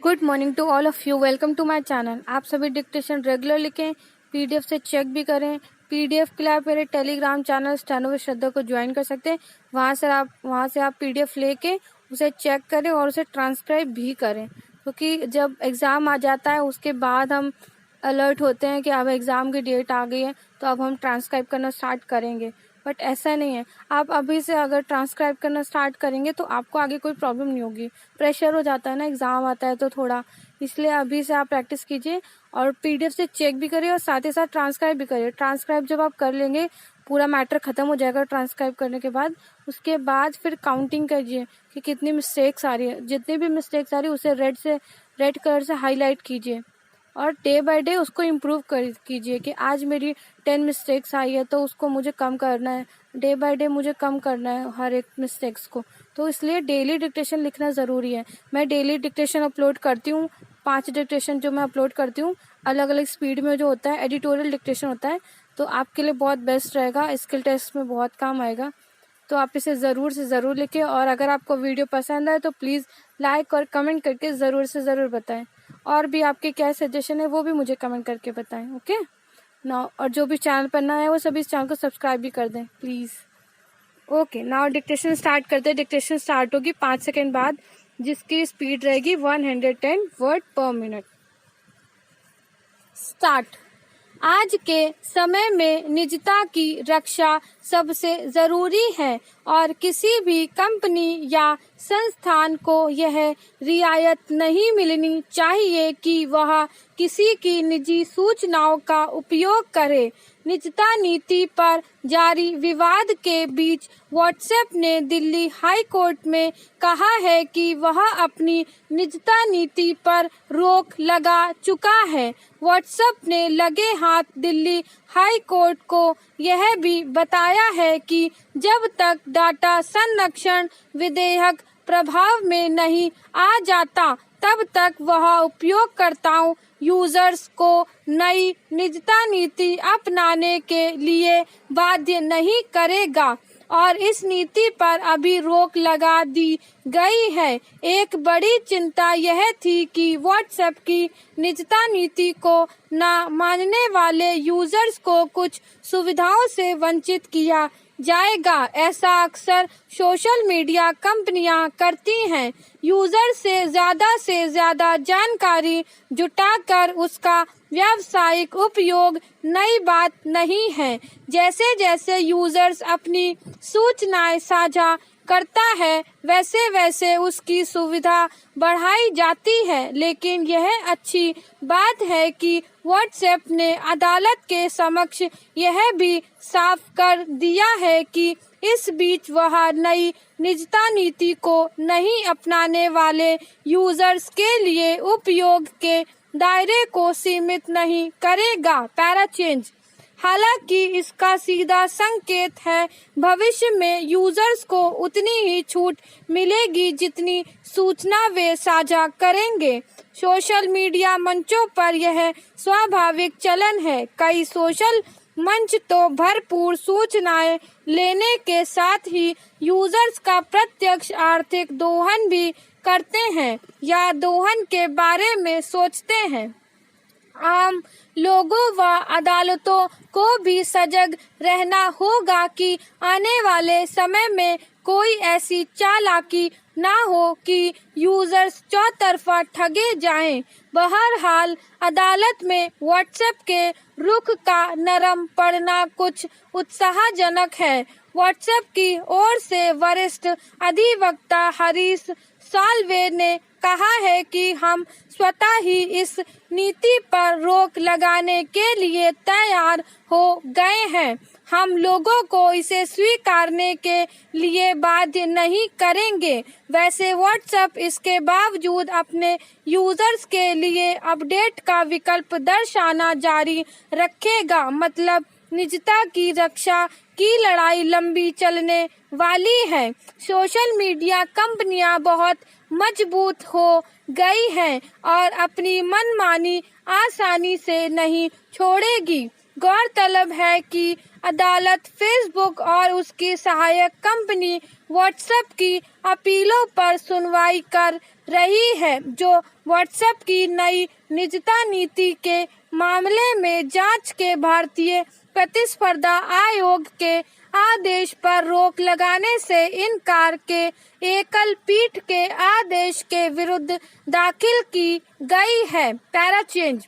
Good morning to all of you. Welcome to my channel. आप सभी dictation regular लिखें, PDF से check भी करें। पीडीएफ के लिए आप मेरे Telegram channel steno with Shraddha को ज्वाइन कर सकते हैं। वहाँ से आप पीडीएफ लेके उसे चेक करें और उसे ट्रांसक्राइब भी करें, क्योंकि जब एग्ज़ाम आ जाता है उसके बाद हम अलर्ट होते हैं कि अब एग्ज़ाम की डेट आ गई है, तो अब हम ट्रांसक्राइब करना स्टार्ट करेंगे। बट ऐसा नहीं है, आप अभी से अगर ट्रांसक्राइब करना स्टार्ट करेंगे तो आपको आगे कोई प्रॉब्लम नहीं होगी। प्रेशर हो जाता है ना, एग्ज़ाम आता है तो थोड़ा, इसलिए अभी से आप प्रैक्टिस कीजिए और पीडीएफ से चेक भी करिए और साथ ही साथ ट्रांसक्राइब भी करिए। ट्रांसक्राइब जब आप कर लेंगे, पूरा मैटर ख़त्म हो जाएगा ट्रांसक्राइब करने के बाद। उसके बाद फिर काउंटिंग कीजिए कि कितनी मिस्टेक्स आ रही है। जितनी भी मिस्टेक्स आ रही है उसे रेड कलर से हाईलाइट कीजिए और डे बाय डे उसको इम्प्रूव कीजिए कि आज मेरी 10 मिस्टेक्स आई है तो उसको मुझे कम करना है। डे बाय डे मुझे कम करना है हर एक मिस्टेक्स को, तो इसलिए डेली डिक्टेशन लिखना ज़रूरी है। मैं डेली डिक्टेशन अपलोड करती हूँ। 5 डिक्टेशन जो मैं अपलोड करती हूँ अलग अलग स्पीड में जो होता है, एडिटोरियल डिक्टेशन होता है, तो आपके लिए बहुत बेस्ट रहेगा। स्किल टेस्ट में बहुत काम आएगा, तो आप इसे ज़रूर से ज़रूर लिखें। और अगर आपको वीडियो पसंद आए तो प्लीज़ लाइक और कमेंट करके ज़रूर से ज़रूर बताएं। और भी आपके क्या सजेशन है वो भी मुझे कमेंट करके बताएं। ओके नाउ, और जो भी चैनल पर नया है वो सभी इस चैनल को सब्सक्राइब भी कर दें please. Okay now dictation start करते हैं। डिक्टेशन स्टार्ट होगी 5 सेकेंड बाद, जिसकी स्पीड रहेगी 110 वर्ड पर मिनट। स्टार्ट। आज के समय में निजता की रक्षा सबसे ज़रूरी है और किसी भी कंपनी या संस्थान को यह रियायत नहीं मिलनी चाहिए कि वह किसी की निजी सूचनाओं का उपयोग करे। निजता नीति पर जारी विवाद के बीच व्हाट्सएप ने दिल्ली हाई कोर्ट में कहा है कि वह अपनी निजता नीति पर रोक लगा चुका है। व्हाट्सएप ने लगे हाथ दिल्ली हाई कोर्ट को यह भी बताया है कि जब तक डाटा संरक्षण विधेयक प्रभाव में नहीं आ जाता तब तक वह उपयोगकर्ताओं यूजर्स को नई निजता नीति अपनाने के लिए बाध्य नहीं करेगा और इस नीति पर अभी रोक लगा दी गई है। एक बड़ी चिंता यह थी कि व्हाट्सएप की निजता नीति को न मानने वाले यूजर्स को कुछ सुविधाओं से वंचित किया जाएगा। ऐसा अक्सर सोशल मीडिया कंपनियां करती हैं। यूजर से ज़्यादा जानकारी जुटाकर उसका व्यावसायिक उपयोग नई बात नहीं है। जैसे जैसे यूजर्स अपनी सूचनाएं साझा करता है वैसे वैसे उसकी सुविधा बढ़ाई जाती है। लेकिन यह अच्छी बात है कि व्हाट्सएप ने अदालत के समक्ष यह भी साफ कर दिया है कि इस बीच वह नई निजता नीति को नहीं अपनाने वाले यूजर्स के लिए उपयोग के दायरे को सीमित नहीं करेगा। Para change. हालांकि इसका सीधा संकेत है भविष्य में यूजर्स को उतनी ही छूट मिलेगी जितनी सूचना वे साझा करेंगे। सोशल मीडिया मंचों पर यह स्वाभाविक चलन है। कई सोशल मंच तो भरपूर सूचनाएं लेने के साथ ही यूजर्स का प्रत्यक्ष आर्थिक दोहन भी करते हैं या दोहन के बारे में सोचते हैं। आम लोगों व अदालतों को भी सजग रहना होगा कि आने वाले समय में कोई ऐसी चालाकी ना हो कि यूजर्स चौतरफा ठगे जाएं। बहरहाल अदालत में व्हाट्सएप के रुख का नरम पड़ना कुछ उत्साहजनक है। व्हाट्सएप की ओर से वरिष्ठ अधिवक्ता हरीश साल्वे ने कहा है कि हम स्वतः ही इस नीति पर रोक लगाने के लिए तैयार हो गए हैं। हम लोगों को इसे स्वीकारने के लिए बाध्य नहीं करेंगे। वैसे व्हाट्सएप इसके बावजूद अपने यूजर्स के लिए अपडेट का विकल्प दर्शाना जारी रखेगा। मतलब निजता की रक्षा की लड़ाई लंबी चलने वाली है। सोशल मीडिया कंपनियां बहुत मजबूत हो गई हैं और अपनी मनमानी आसानी से नहीं छोड़ेगी। गौरतलब है कि अदालत फेसबुक और उसकी सहायक कंपनी व्हाट्सएप की अपीलों पर सुनवाई कर रही है, जो व्हाट्सएप की नई निजता नीति के मामले में जांच के भारतीय प्रतिस्पर्धा आयोग के आदेश पर रोक लगाने से इनकार के एकल पीठ के आदेश के विरुद्ध दाखिल की गई है। Para change.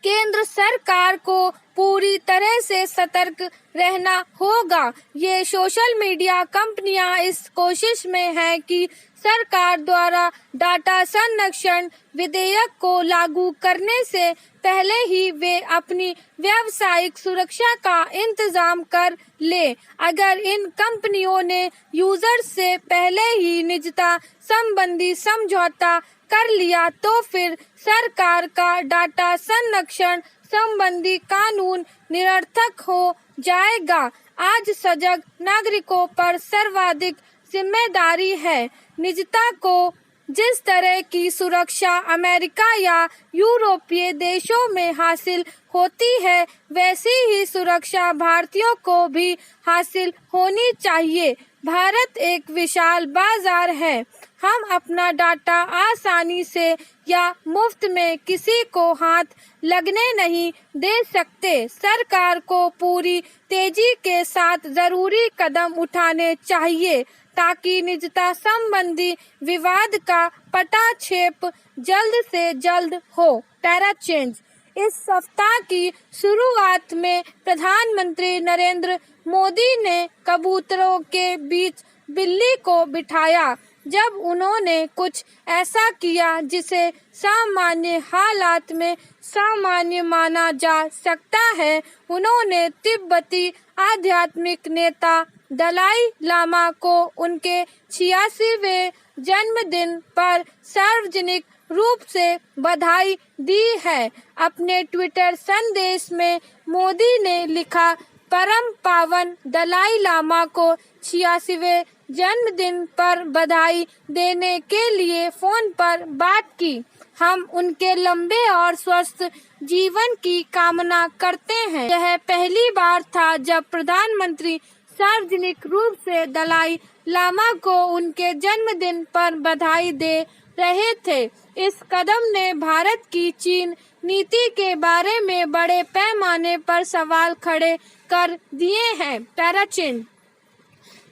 केंद्र सरकार को पूरी तरह से सतर्क रहना होगा। ये सोशल मीडिया कंपनियां इस कोशिश में हैं कि सरकार द्वारा डाटा संरक्षण विधेयक को लागू करने से पहले ही वे अपनी व्यावसायिक सुरक्षा का इंतजाम कर ले। अगर इन कंपनियों ने यूजर से पहले ही निजता संबंधी समझौता कर लिया तो फिर सरकार का डाटा संरक्षण संबंधी कानून निरर्थक हो जाएगा। आज सजग नागरिकों पर सर्वाधिक जिम्मेदारी है। निजता को जिस तरह की सुरक्षा अमेरिका या यूरोपीय देशों में हासिल होती है, वैसी ही सुरक्षा भारतीयों को भी हासिल होनी चाहिए। भारत एक विशाल बाजार है। हम अपना डाटा आसानी से या मुफ्त में किसी को हाथ लगने नहीं दे सकते। सरकार को पूरी तेजी के साथ जरूरी कदम उठाने चाहिए ताकि निजता संबंधी विवाद का पटाक्षेप जल्द से जल्द हो। Para change. इस सप्ताह की शुरुआत में प्रधानमंत्री नरेंद्र मोदी ने कबूतरों के बीच बिल्ली को बिठाया जब उन्होंने कुछ ऐसा किया जिसे सामान्य हालात में सामान्य माना जा सकता है। उन्होंने तिब्बती आध्यात्मिक नेता दलाई लामा को उनके 86वें जन्मदिन पर सार्वजनिक रूप से बधाई दी है। अपने ट्विटर संदेश में मोदी ने लिखा, परम पावन दलाई लामा को 86वें जन्मदिन पर बधाई देने के लिए फोन पर बात की। हम उनके लंबे और स्वस्थ जीवन की कामना करते हैं। यह पहली बार था जब प्रधानमंत्री सार्वजनिक रूप से दलाई लामा को उनके जन्मदिन पर बधाई दे रहे थे। इस कदम ने भारत की चीन नीति के बारे में बड़े पैमाने पर सवाल खड़े कर दिए हैं। पैराचिन।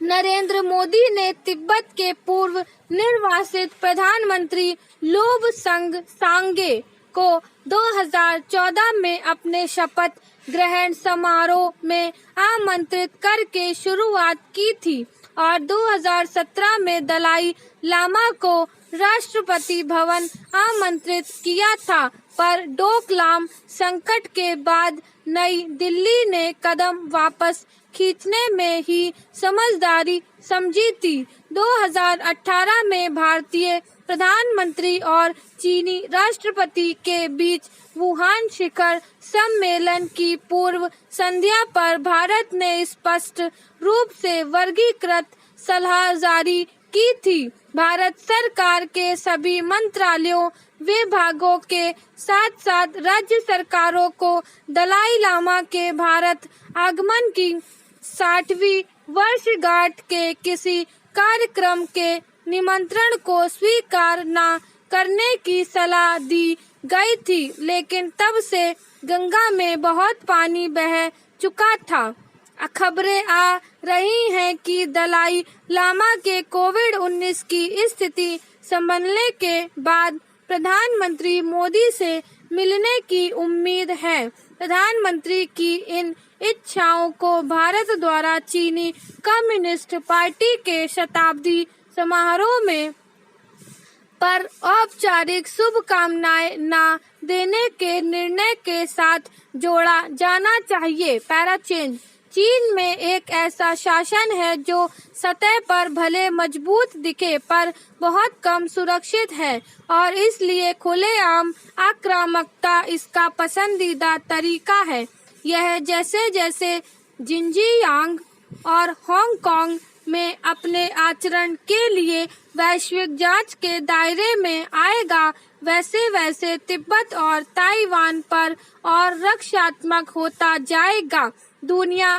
नरेंद्र मोदी ने तिब्बत के पूर्व निर्वासित प्रधानमंत्री लोबसंग सांगे को 2014 में अपने शपथ ग्रहण समारोह में आमंत्रित करके शुरुआत की थी और 2017 में दलाई लामा को राष्ट्रपति भवन आमंत्रित किया था, पर डोकलाम संकट के बाद नई दिल्ली ने कदम वापस खींचने में ही समझदारी समझी थी। 2018 में भारतीय प्रधानमंत्री और चीनी राष्ट्रपति के बीच वुहान शिखर सम्मेलन की पूर्व संध्या पर भारत ने स्पष्ट रूप से वर्गीकृत सलाह जारी की थी। भारत सरकार के सभी मंत्रालयों, विभागों के साथ साथ राज्य सरकारों को दलाई लामा के भारत आगमन की 60वीं वर्षगांठ के किसी कार्यक्रम के निमंत्रण को स्वीकार न करने की सलाह दी गई थी, लेकिन तब से गंगा में बहुत पानी बह चुका था। खबरें आ रही हैं कि दलाई लामा के कोविड-19 की स्थिति संभलने के बाद प्रधानमंत्री मोदी से मिलने की उम्मीद है। प्रधानमंत्री की इन इच्छाओं को भारत द्वारा चीनी कम्युनिस्ट पार्टी के शताब्दी समारोह में पर औपचारिक शुभकामनाएं न देने के निर्णय के साथ जोड़ा जाना चाहिए। पैराचेंज। चीन में एक ऐसा शासन है जो सतह पर भले मजबूत दिखे पर बहुत कम सुरक्षित है और इसलिए खुलेआम आक्रामकता इसका पसंदीदा तरीका है। यह जैसे जैसे जिनजियांग और हांगकांग में अपने आचरण के लिए वैश्विक जांच के दायरे में आएगा, वैसे वैसे तिब्बत और ताइवान पर और रक्षात्मक होता जाएगा। दुनिया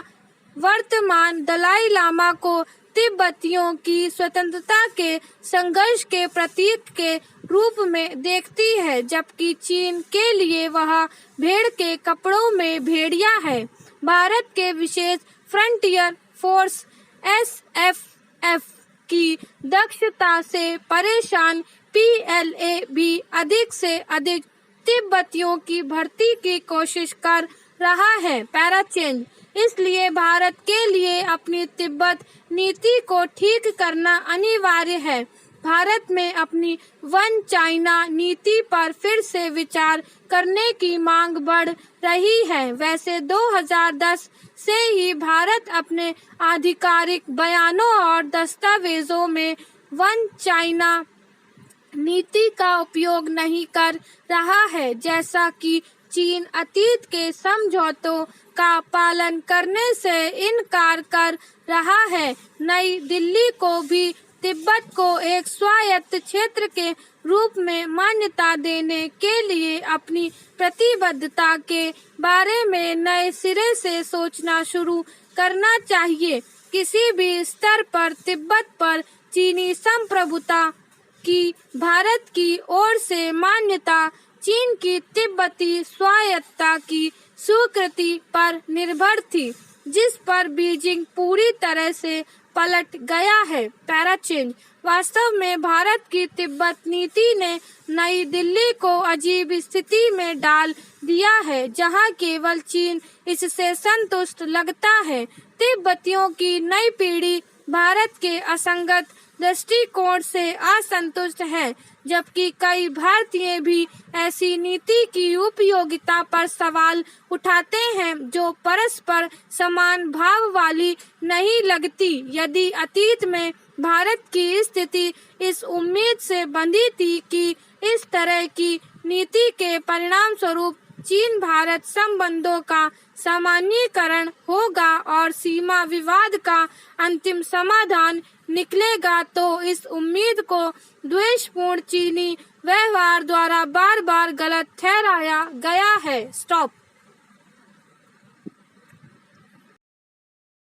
वर्तमान दलाई लामा को तिब्बतियों की स्वतंत्रता के संघर्ष के प्रतीक के रूप में देखती है, जबकि चीन के लिए वह भेड़ के कपड़ों में भेड़िया है। भारत के विशेष फ्रंटियर फोर्स SFF की दक्षता से परेशान PLA भी अधिक से अधिक तिब्बतियों की भर्ती की कोशिश कर रहा है। पैराचेंज, इसलिए भारत के लिए अपनी तिब्बत नीति को ठीक करना अनिवार्य है। भारत में अपनी वन चाइना नीति पर फिर से विचार करने की मांग बढ़ रही है। वैसे 2010 से ही भारत अपने आधिकारिक बयानों और दस्तावेजों में वन चाइना नीति का उपयोग नहीं कर रहा है, जैसा कि चीन अतीत के समझौतों का पालन करने से इनकार कर रहा है। नई दिल्ली को भी तिब्बत को एक स्वायत्त क्षेत्र के रूप में मान्यता देने के लिए अपनी प्रतिबद्धता के बारे में नए सिरे से सोचना शुरू करना चाहिए। किसी भी स्तर पर तिब्बत पर चीनी संप्रभुता की भारत की ओर से मान्यता चीन की तिब्बती स्वायत्तता की स्वीकृति पर निर्भर थी, जिस पर बीजिंग पूरी तरह से पलट गया है। पैराचेंज, वास्तव में भारत की तिब्बत नीति ने नई दिल्ली को अजीब स्थिति में डाल दिया है, जहां केवल चीन इससे संतुष्ट लगता है। तिब्बतियों की नई पीढ़ी भारत के असंगत दृष्टिकोण से असंतुष्ट है, जबकि कई भारतीय भी ऐसी नीति की उपयोगिता पर सवाल उठाते हैं जो परस्पर समान भाव वाली नहीं लगती। यदि अतीत में भारत की स्थिति इस उम्मीद से बंधी थी कि इस तरह की नीति के परिणाम स्वरूप चीन भारत संबंधों का सामान्यीकरण होगा और सीमा विवाद का अंतिम समाधान निकलेगा, तो इस उम्मीद को द्वेषपूर्ण चीनी व्यवहार द्वारा बार बार गलत ठहराया गया है। स्टॉप।